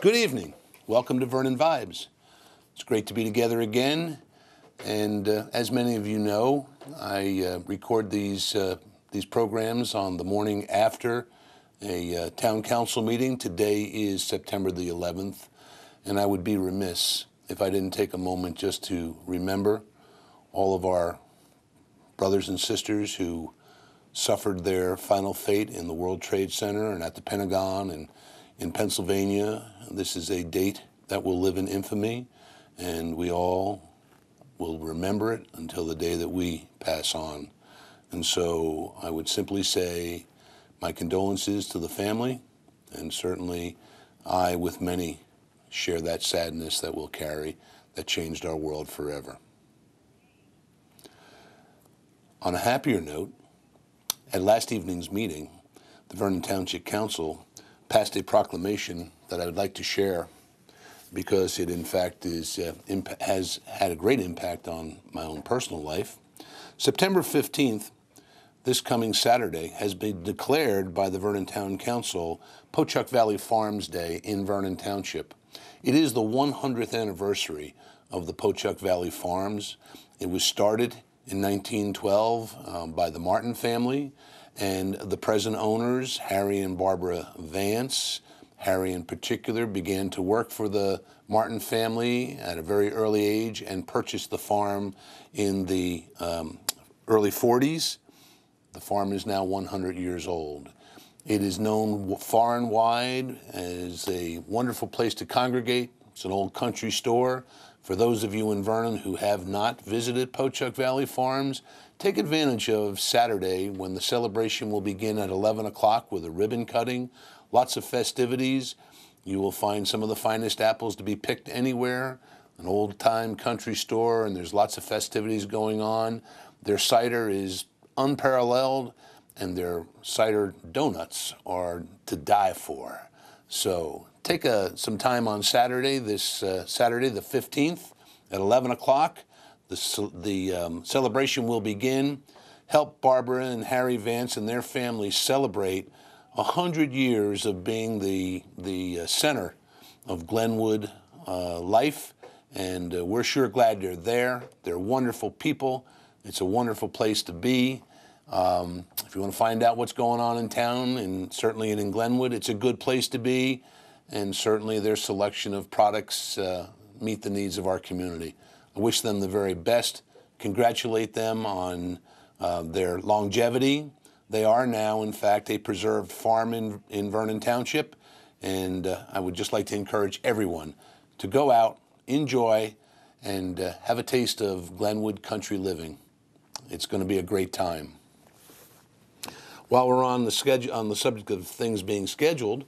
Good evening. Welcome to Vernon Vibes. It's great to be together again. And as many of you know, I record these programs on the morning after a town council meeting. Today is September the 11th, and I would be remiss if I didn't take a moment just to remember all of our brothers and sisters who suffered their final fate in the World Trade Center and at the Pentagon and in Pennsylvania. This is a date that will live in infamy, and we all will remember it until the day that we pass on. And so I would simply say my condolences to the family, and certainly I, with many, share that sadness that we'll carry that changed our world forever. On a happier note, at last evening's meeting, the Vernon Township Council passed a proclamation that I would like to share because it, in fact, has had a great impact on my own personal life. September 15th, this coming Saturday, has been declared by the Vernon Town Council Pochuck Valley Farms Day in Vernon Township. It is the 100th anniversary of the Pochuck Valley Farms. It was started in 1912 by the Martin family, and the present owners, Harry and Barbara Vance. Harry in particular began to work for the Martin family at a very early age and purchased the farm in the early 40s. The farm is now 100 years old. It is known far and wide as a wonderful place to congregate. It's an old country store. For those of you in Vernon who have not visited Pochuck Valley Farms, take advantage of Saturday when the celebration will begin at 11 o'clock with a ribbon cutting, lots of festivities. You will find some of the finest apples to be picked anywhere, an old-time country store, and there's lots of festivities going on. Their cider is unparalleled, and their cider donuts are to die for. So take some time on Saturday, this Saturday the 15th at 11 o'clock. The celebration will begin. Help Barbara and Harry Vance and their family celebrate 100 years of being the center of Glenwood life. And we're sure glad they're there. They're wonderful people. It's a wonderful place to be. If you want to find out what's going on in town, and certainly in Glenwood, it's a good place to be. And certainly their selection of products meet the needs of our community. I wish them the very best. Congratulate them on their longevity. They are now, in fact, a preserved farm in Vernon Township. And I would just like to encourage everyone to go out, enjoy, and have a taste of Glenwood country living. It's going to be a great time. While we're on the subject of things being scheduled,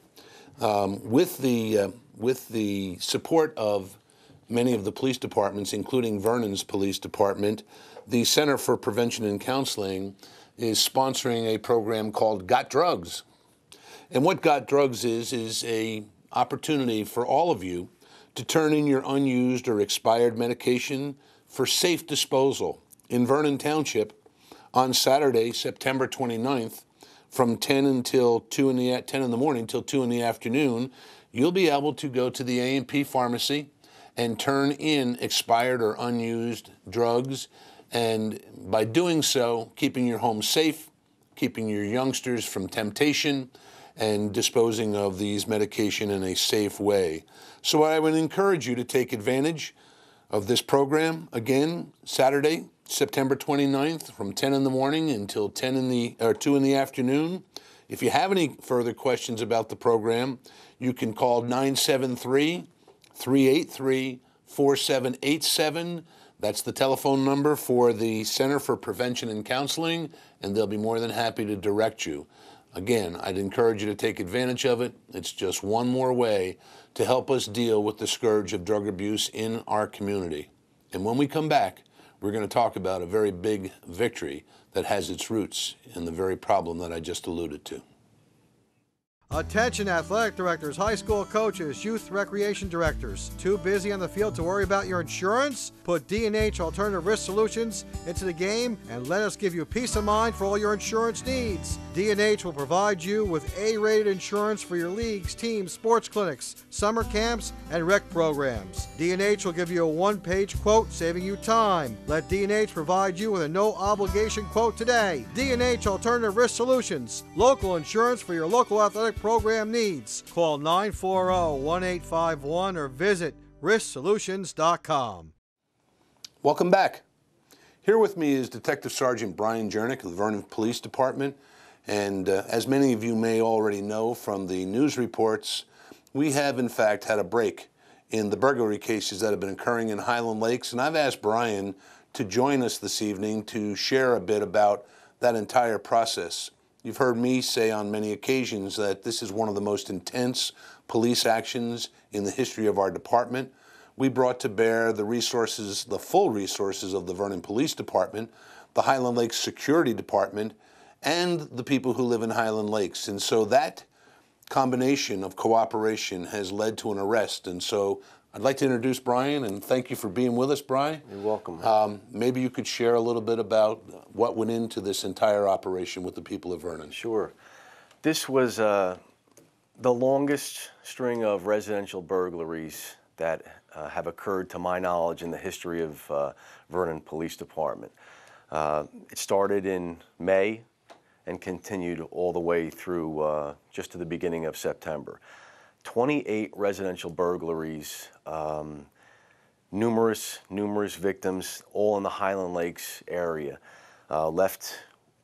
with the support of many of the police departments, including Vernon's police department, the Center for Prevention and Counseling is sponsoring a program called Got Drugs. And what Got Drugs is a opportunity for all of you to turn in your unused or expired medication for safe disposal. In Vernon Township, on Saturday, September 29th, from 10 in the morning till 2 in the afternoon, you'll be able to go to the A&P pharmacy and turn in expired or unused drugs, and by doing so, keeping your home safe, keeping your youngsters from temptation, and disposing of these medication in a safe way. So I would encourage you to take advantage of this program. Again, Saturday, September 29th, from 10 in the morning until 2 in the afternoon. If you have any further questions about the program, you can call 973-383-4787. That's the telephone number for the Center for Prevention and Counseling, and they'll be more than happy to direct you. Again, I'd encourage you to take advantage of it. It's just one more way to help us deal with the scourge of drug abuse in our community. And when we come back, we're going to talk about a very big victory that has its roots in the very problem that I just alluded to. Attention athletic directors, high school coaches, youth recreation directors. Too busy on the field to worry about your insurance? Put D&H Alternative Risk Solutions into the game and let us give you peace of mind for all your insurance needs. D&H will provide you with A-rated insurance for your leagues, teams, sports clinics, summer camps, and rec programs. D&H will give you a one-page quote, saving you time. Let D&H provide you with a no-obligation quote today. D&H Alternative Risk Solutions, local insurance for your local athletic program needs. Call 940-1851 or visit risksolutions.com. Welcome back. Here with me is Detective Sergeant Brian Jernick of the Vernon Police Department. And as many of you may already know from the news reports, we have in fact had a break in the burglary cases that have been occurring in Highland Lakes. And I've asked Brian to join us this evening to share a bit about that entire process. You've heard me say on many occasions that this is one of the most intense police actions in the history of our department. We brought to bear the resources, the full resources of the Vernon Police Department, the Highland Lakes Security Department, and the people who live in Highland Lakes. And so that combination of cooperation has led to an arrest. And so I'd like to introduce Brian, and thank you for being with us, Brian. You're welcome. Maybe you could share a little bit about what went into this entire operation with the people of Vernon. Sure. This was the longest string of residential burglaries that have occurred, to my knowledge, in the history of Vernon Police Department. It started in May and continued all the way through just to the beginning of September. 28 residential burglaries, numerous victims, all in the Highland Lakes area. Left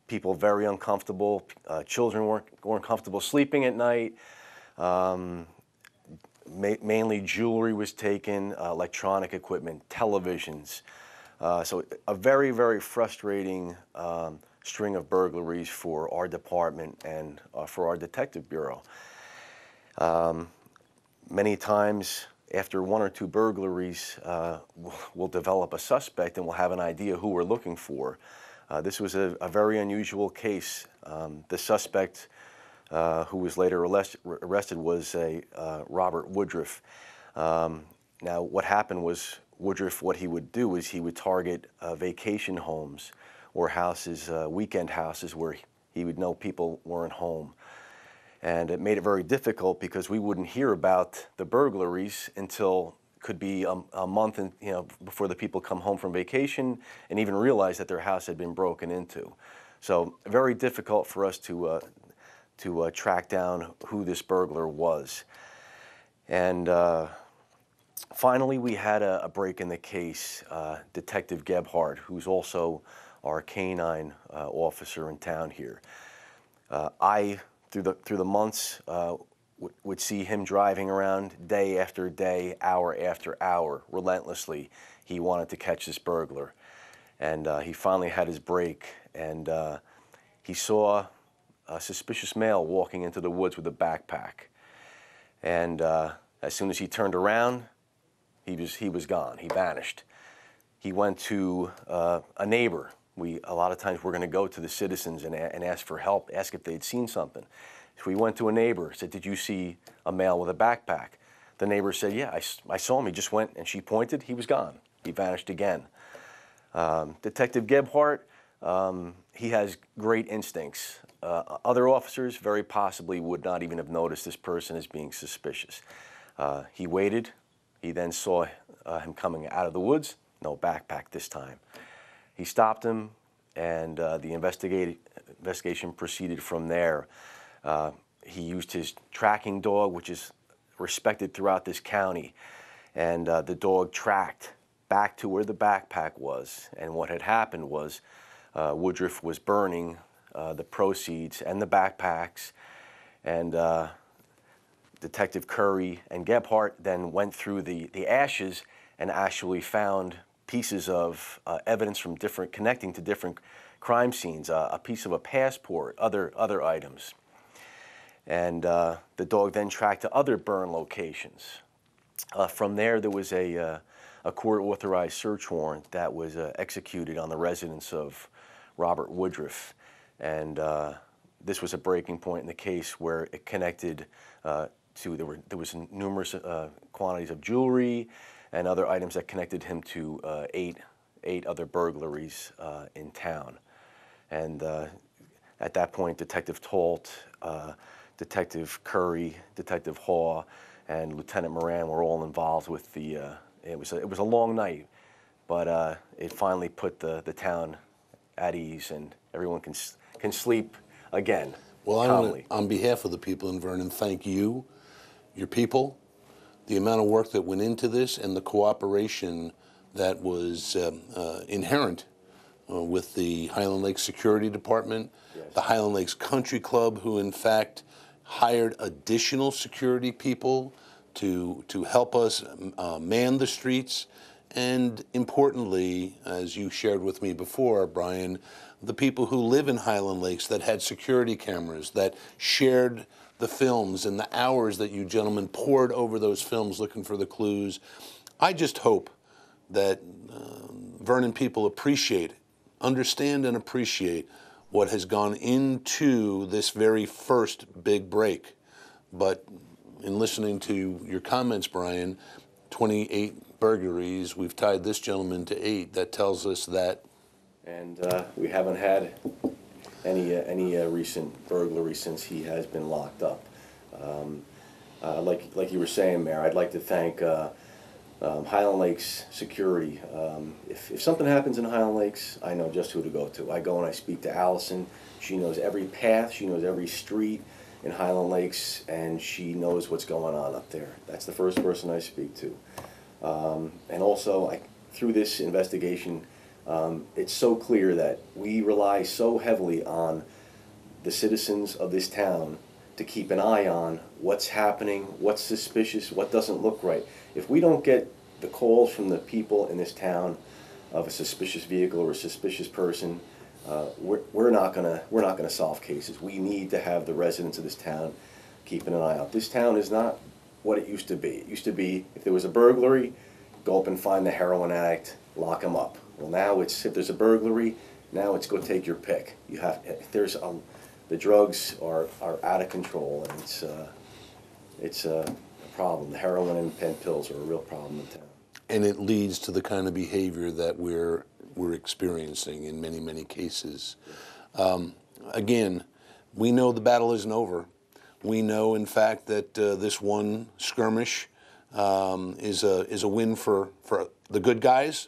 people very uncomfortable. Children weren't comfortable sleeping at night. Mainly jewelry was taken, electronic equipment, televisions. So a very, very frustrating string of burglaries for our department and for our detective bureau. Many times after one or two burglaries, we'll develop a suspect and we'll have an idea who we're looking for. This was a very unusual case. The suspect who was later arrested was a Robert Woodruff. Now what happened was Woodruff, what he would do is he would target vacation homes or houses, weekend houses where he would know people weren't home. And it made it very difficult because we wouldn't hear about the burglaries until could be a month before the people come home from vacation and even realize that their house had been broken into. So very difficult for us to track down who this burglar was. And finally, we had a break in the case. Detective Gebhardt, who's also our canine officer in town here. Through the months, would see him driving around day after day, hour after hour, relentlessly. He wanted to catch this burglar. And he finally had his break, and he saw a suspicious male walking into the woods with a backpack. And as soon as he turned around, he was gone. He vanished. He went to a neighbor. A lot of times we're going to go to the citizens and ask for help, ask if they'd seen something. So we went to a neighbor, said, "Did you see a male with a backpack?" The neighbor said, "Yeah, I saw him. He just went," and she pointed. He was gone. He vanished again. Detective Gebhardt, he has great instincts. Other officers very possibly would not even have noticed this person as being suspicious. He waited. He then saw him coming out of the woods. No backpack this time. He stopped him, and the investigation proceeded from there. He used his tracking dog, which is respected throughout this county, and the dog tracked back to where the backpack was. And what had happened was Woodruff was burning the proceeds and the backpacks, and Detective Curry and Gebhardt then went through the ashes and actually found pieces of evidence from connecting to different crime scenes, a piece of a passport, other items. And the dog then tracked to other burn locations. From there was a court-authorized search warrant that was executed on the residence of Robert Woodruff. And this was a breaking point in the case where it connected there was numerous quantities of jewelry and other items that connected him to eight other burglaries in town. And at that point, Detective Tolt, Detective Curry, Detective Haw, and Lieutenant Moran were all involved with the. It was a long night, but it finally put the town at ease, and everyone can sleep again. Well, calmly. on behalf of the people in Vernon, thank you, your people, the amount of work that went into this, and the cooperation that was inherent with the Highland Lakes Security Department, Yes. the Highland Lakes Country Club, who in fact hired additional security people to help us man the streets, and importantly, as you shared with me before, Brian, the people who live in Highland Lakes that had security cameras, that shared the films and the hours that you gentlemen poured over those films looking for the clues. I just hope that Vernon people understand and appreciate what has gone into this very first big break. But in listening to your comments, Brian, 28 burglaries, we've tied this gentleman to 8. That tells us that. And we haven't had any recent burglary since he has been locked up. Like you were saying, Mayor, I'd like to thank Highland Lakes Security. If something happens in Highland Lakes, I know just who to go to. I go and I speak to Allison. She knows every path. She knows every street in Highland Lakes, and she knows what's going on up there. That's the first person I speak to. And also, through this investigation, it's so clear that we rely so heavily on the citizens of this town to keep an eye on what's happening, what's suspicious, what doesn't look right. If we don't get the calls from the people in this town of a suspicious vehicle or a suspicious person, we're not gonna solve cases. We need to have the residents of this town keeping an eye out. This town is not what it used to be. It used to be, if there was a burglary, go up and find the heroin addict, lock him up. Well, now it's, if there's a burglary, now it's go take your pick. You have, the drugs are out of control, and it's a problem. The heroin and pen pills are a real problem in town. And it leads to the kind of behavior that we're experiencing in many, many cases. Again, we know the battle isn't over. We know, in fact, that this one skirmish is a win for the good guys,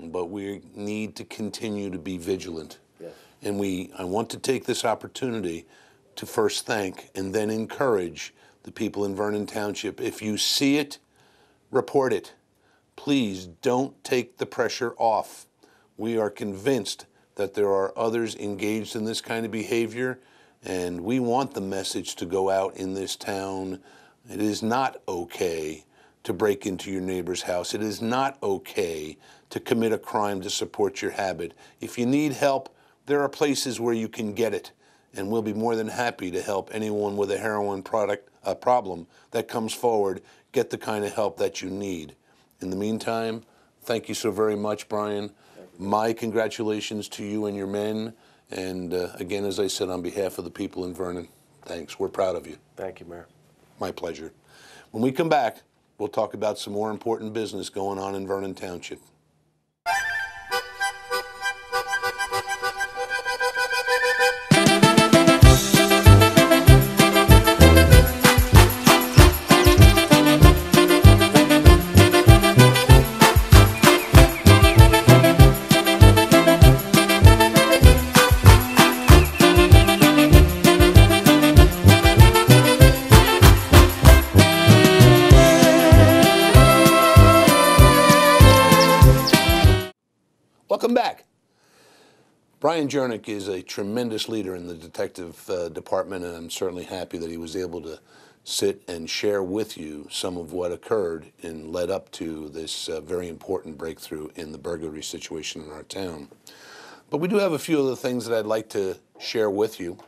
but we need to continue to be vigilant. Yes. And I want to take this opportunity to first thank and then encourage the people in Vernon Township. If you see it, report it. Please don't take the pressure off. We are convinced that there are others engaged in this kind of behavior, and we want the message to go out in this town. It is not okay to break into your neighbor's house. It is not okay to commit a crime to support your habit. If you need help, there are places where you can get it, and we'll be more than happy to help anyone with a heroin problem that comes forward get the kind of help that you need. In the meantime, thank you so very much, Brian. My congratulations to you and your men. And again, as I said, on behalf of the people in Vernon, thanks. We're proud of you. Thank you, Mayor. My pleasure. When we come back, we'll talk about some more important business going on in Vernon Township. Welcome back. Brian Jernick is a tremendous leader in the detective department, and I'm certainly happy that he was able to sit and share with you some of what occurred and led up to this very important breakthrough in the burglary situation in our town. But we do have a few other things that I'd like to share with you.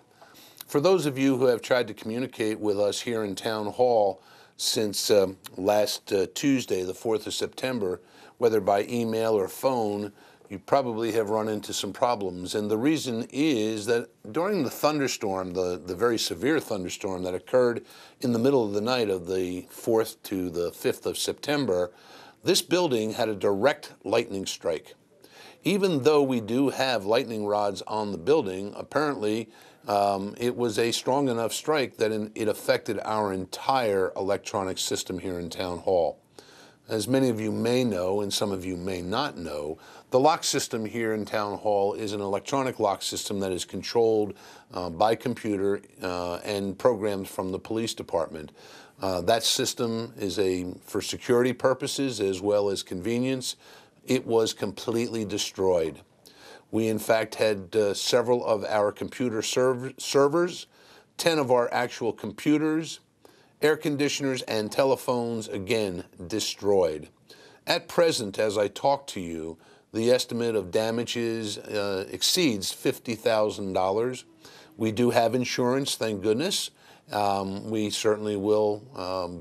For those of you who have tried to communicate with us here in Town Hall since last Tuesday, the 4th of September, whether by email or phone, you probably have run into some problems. And the reason is that during the thunderstorm, the very severe thunderstorm that occurred in the middle of the night of the 4th to the 5th of September, this building had a direct lightning strike. Even though we do have lightning rods on the building, apparently it was a strong enough strike that it affected our entire electronic system here in Town Hall. As many of you may know, and some of you may not know, the lock system here in Town Hall is an electronic lock system that is controlled by computer and programmed from the police department. That system is for security purposes as well as convenience. It was completely destroyed. We, in fact, had several of our computer servers, 10 of our actual computers, air conditioners, and telephones, again, destroyed. At present, as I talk to you, the estimate of damages exceeds $50,000. We do have insurance, thank goodness. We certainly will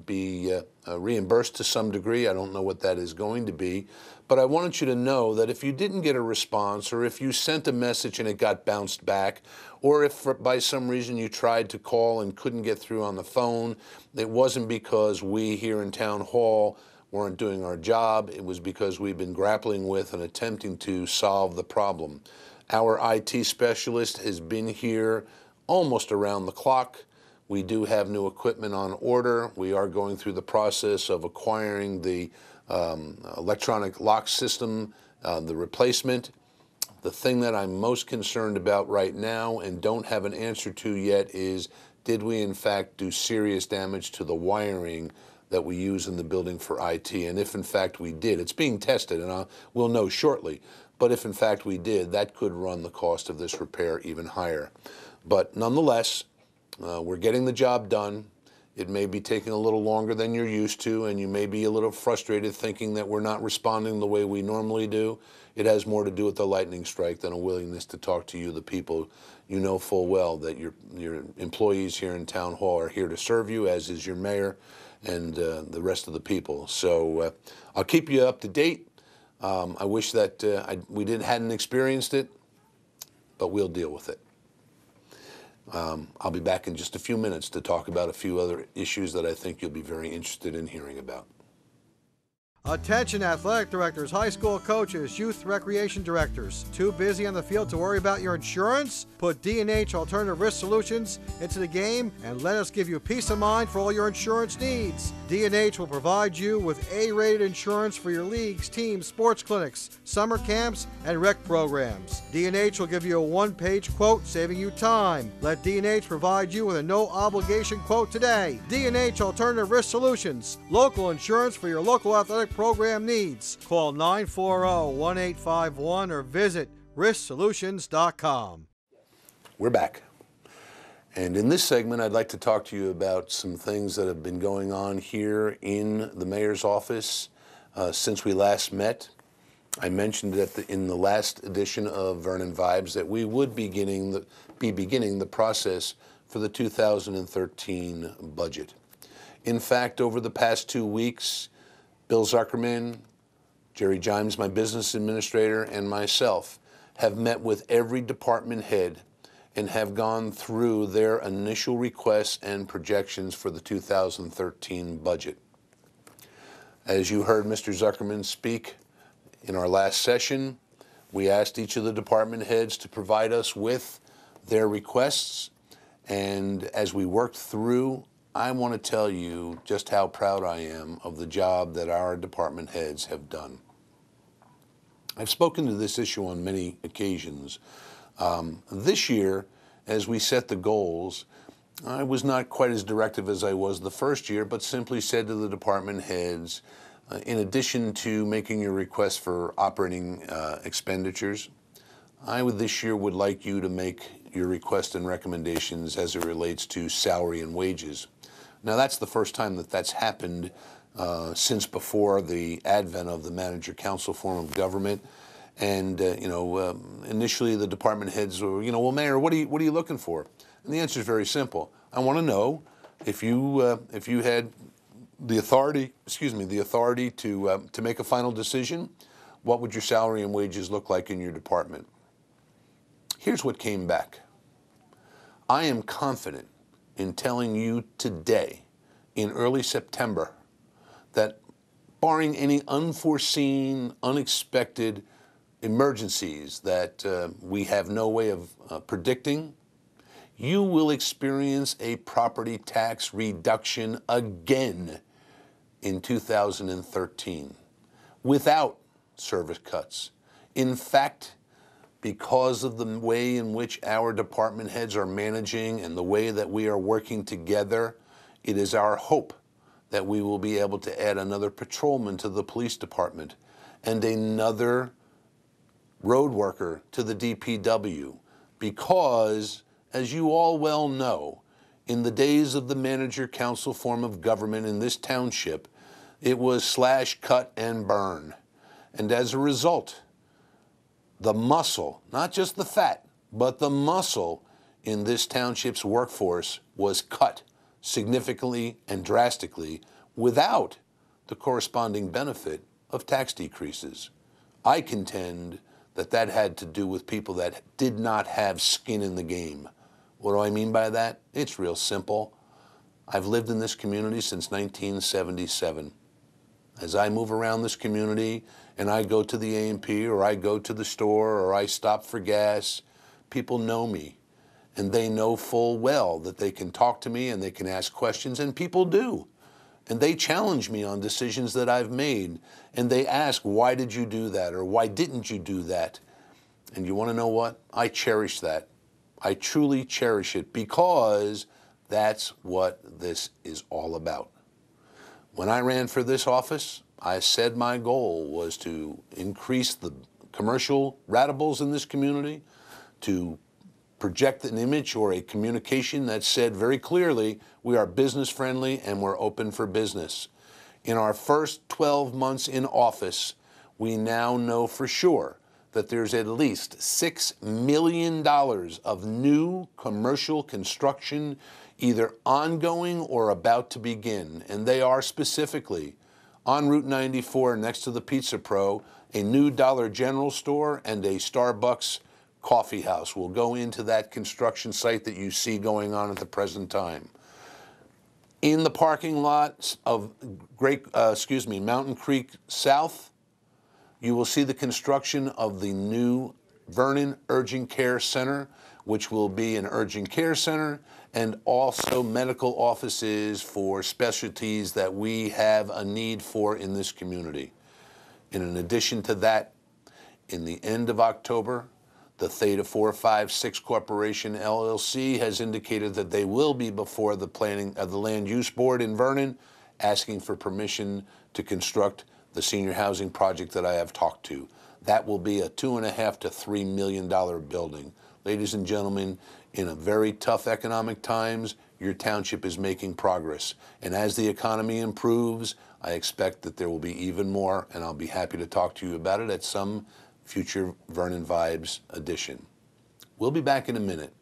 be reimbursed to some degree. I don't know what that is going to be. But I wanted you to know that if you didn't get a response, or if you sent a message and it got bounced back, or if by some reason you tried to call and couldn't get through on the phone, it wasn't because we here in Town Hall weren't doing our job. It was because we've been grappling with and attempting to solve the problem. Our IT specialist has been here almost around the clock. We do have new equipment on order. We are going through the process of acquiring the electronic lock system, the replacement. The thing that I'm most concerned about right now and don't have an answer to yet is, did we in fact do serious damage to the wiring that we use in the building for IT? And if in fact we did, it's being tested, and we'll know shortly. But if in fact we did, that could run the cost of this repair even higher. But nonetheless, we're getting the job done. It may be taking a little longer than you're used to, and you may be a little frustrated thinking that we're not responding the way we normally do. It has more to do with the lightning strike than a willingness to talk to you, the people. You know full well that your employees here in Town Hall are here to serve you, as is your mayor and the rest of the people. So I'll keep you up to date. I wish that we hadn't experienced it, but we'll deal with it. I'll be back in just a few minutes to talk about a few other issues that I think you'll be very interested in hearing about. Attention athletic directors, high school coaches, youth recreation directors. Too busy on the field to worry about your insurance? Put D&H Alternative Risk Solutions into the game and let us give you peace of mind for all your insurance needs. D&H will provide you with A-rated insurance for your leagues, teams, sports clinics, summer camps, and rec programs. D&H will give you a one-page quote, saving you time. Let D&H provide you with a no-obligation quote today. D&H Alternative Risk Solutions, local insurance for your local athletic program needs. Call 940-1851 or visit risksolutions.com. We're back. And in this segment, I'd like to talk to you about some things that have been going on here in the mayor's office since we last met. I mentioned that in the last edition of Vernon Vibes that we would be beginning the process for the 2013 budget. In fact, over the past 2 weeks, Bill Zuckerman, Jerry Jimes, my business administrator, and myself have met with every department head and have gone through their initial requests and projections for the 2013 budget. As you heard Mr. Zuckerman speak in our last session, we asked each of the department heads to provide us with their requests, and as we worked through, I want to tell you just how proud I am of the job that our department heads have done. I've spoken to this issue on many occasions. This year, as we set the goals, I was not quite as directive as I was the first year, but simply said to the department heads, in addition to making your request for operating expenditures, this year would like you to make your request and recommendations as it relates to salary and wages. Now, that's the first time that that's happened since before the advent of the manager-council form of government. And, initially the department heads were, well, Mayor, what are you looking for? And the answer is very simple. I want to know if you had the authority to make a final decision, what would your salary and wages look like in your department? Here's what came back. I am confident in telling you today, in early September, that barring any unforeseen, unexpected emergencies that we have no way of predicting, you will experience a property tax reduction again in 2013 without service cuts. In fact, because of the way in which our department heads are managing and the way that we are working together, it is our hope that we will be able to add another patrolman to the police department and another road worker to the DPW, because, as you all well know, in the days of the manager-council form of government in this township, it was slash, cut, and burn. And as a result, the muscle, not just the fat, but the muscle in this township's workforce was cut significantly and drastically without the corresponding benefit of tax decreases. I contend that that had to do with people that did not have skin in the game. What do I mean by that? It's real simple. I've lived in this community since 1977. As I move around this community and I go to the A&P or I go to the store or I stop for gas, people know me. And they know full well that they can talk to me and they can ask questions, and people do. And they challenge me on decisions that I've made. And they ask, why did you do that? Or why didn't you do that? And you want to know what? I cherish that. I truly cherish it, because that's what this is all about. When I ran for this office, I said my goal was to increase the commercial ratables in this community, to project an image or a communication that said very clearly, we are business friendly and we're open for business. In our first 12 months in office, we now know for sure that there's at least $6 million of new commercial construction, either ongoing or about to begin. And they are specifically on Route 94 next to the Pizza Pro, a new Dollar General store and a Starbucks coffee house will go into that construction site that you see going on at the present time. In the parking lots of Mountain Creek South, you will see the construction of the new Vernon Urgent Care Center, which will be an urgent care center and also medical offices for specialties that we have a need for in this community. And in addition to that, in the end of October, the Theta 456 Corporation LLC has indicated that they will be before the Land Use Board in Vernon, asking for permission to construct the senior housing project that I have talked to. That will be a $2.5 to $3 million building. Ladies and gentlemen, in a very tough economic times, your township is making progress. And as the economy improves, I expect that there will be even more, and I'll be happy to talk to you about it at some future Vernon Vibes edition. We'll be back in a minute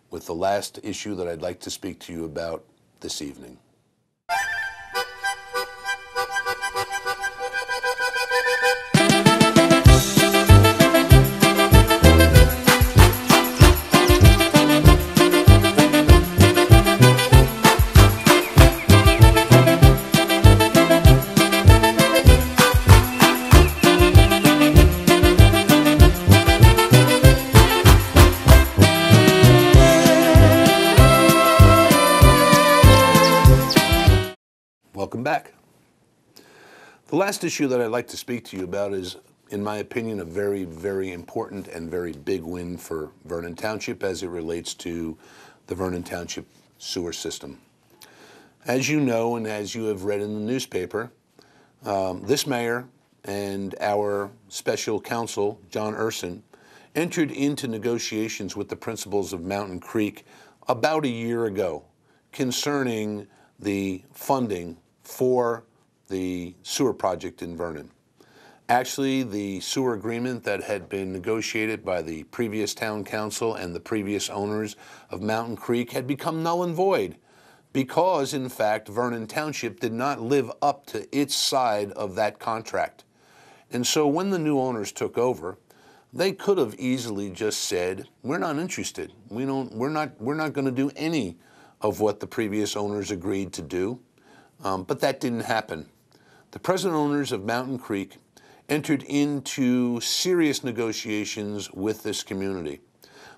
with the last issue that I'd like to speak to you about this evening. Welcome back. The last issue that I'd like to speak to you about is, in my opinion, a very, very important and very big win for Vernon Township as it relates to the Vernon Township sewer system. As you know, and as you have read in the newspaper, this mayor and our special counsel, John Urson, entered into negotiations with the principals of Mountain Creek about a year ago concerning the funding for the sewer project in Vernon. Actually, the sewer agreement that had been negotiated by the previous town council and the previous owners of Mountain Creek had become null and void because, in fact, Vernon Township did not live up to its side of that contract. And so when the new owners took over, they could have easily just said, we're not interested. We're not going to do any of what the previous owners agreed to do. But that didn't happen. The present owners of Mountain Creek entered into serious negotiations with this community.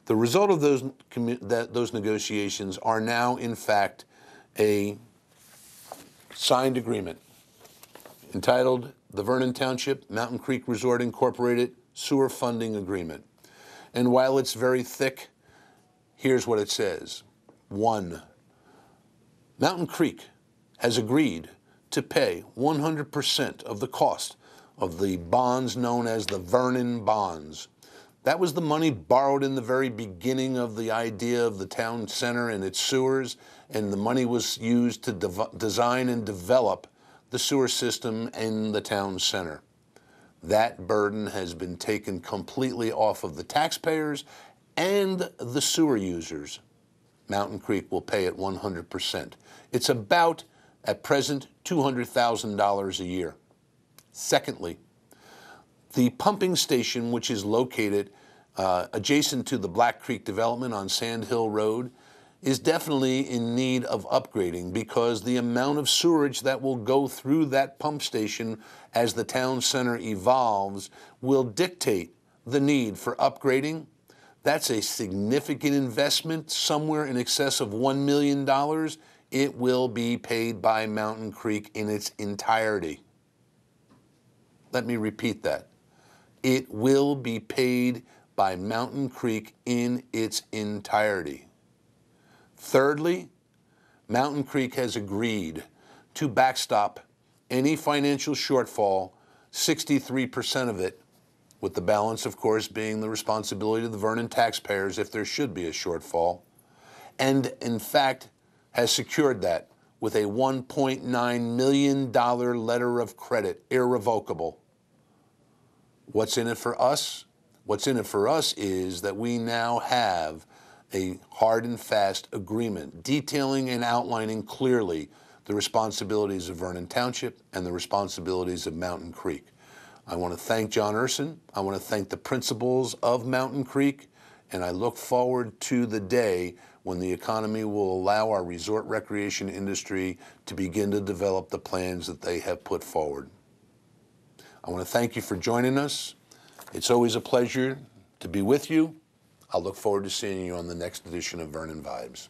The result of those negotiations are now, in fact, a signed agreement entitled the Vernon Township Mountain Creek Resort Incorporated Sewer Funding Agreement. And while it's very thick, here's what it says. 1. Mountain Creek has agreed to pay 100% of the cost of the bonds known as the Vernon bonds. That was the money borrowed in the very beginning of the idea of the town center and its sewers, and the money was used to design and develop the sewer system in the town center. That burden has been taken completely off of the taxpayers and the sewer users. Mountain Creek will pay it 100%. It's about, at present, $200,000 a year. Secondly, the pumping station, which is located adjacent to the Black Creek development on Sand Hill Road, is definitely in need of upgrading because the amount of sewerage that will go through that pump station as the town center evolves will dictate the need for upgrading. That's a significant investment, somewhere in excess of $1 million. It will be paid by Mountain Creek in its entirety. Let me repeat that. It will be paid by Mountain Creek in its entirety. Thirdly, Mountain Creek has agreed to backstop any financial shortfall, 63% of it, with the balance, of course, being the responsibility of the Vernon taxpayers if there should be a shortfall, and in fact has secured that with a $1.9 million letter of credit, irrevocable. What's in it for us? What's in it for us is that we now have a hard and fast agreement detailing and outlining clearly the responsibilities of Vernon Township and the responsibilities of Mountain Creek. I want to thank John Urson. I want to thank the principals of Mountain Creek, and I look forward to the day when the economy will allow our resort recreation industry to begin to develop the plans that they have put forward. I want to thank you for joining us. It's always a pleasure to be with you. I look forward to seeing you on the next edition of Vernon Vibes.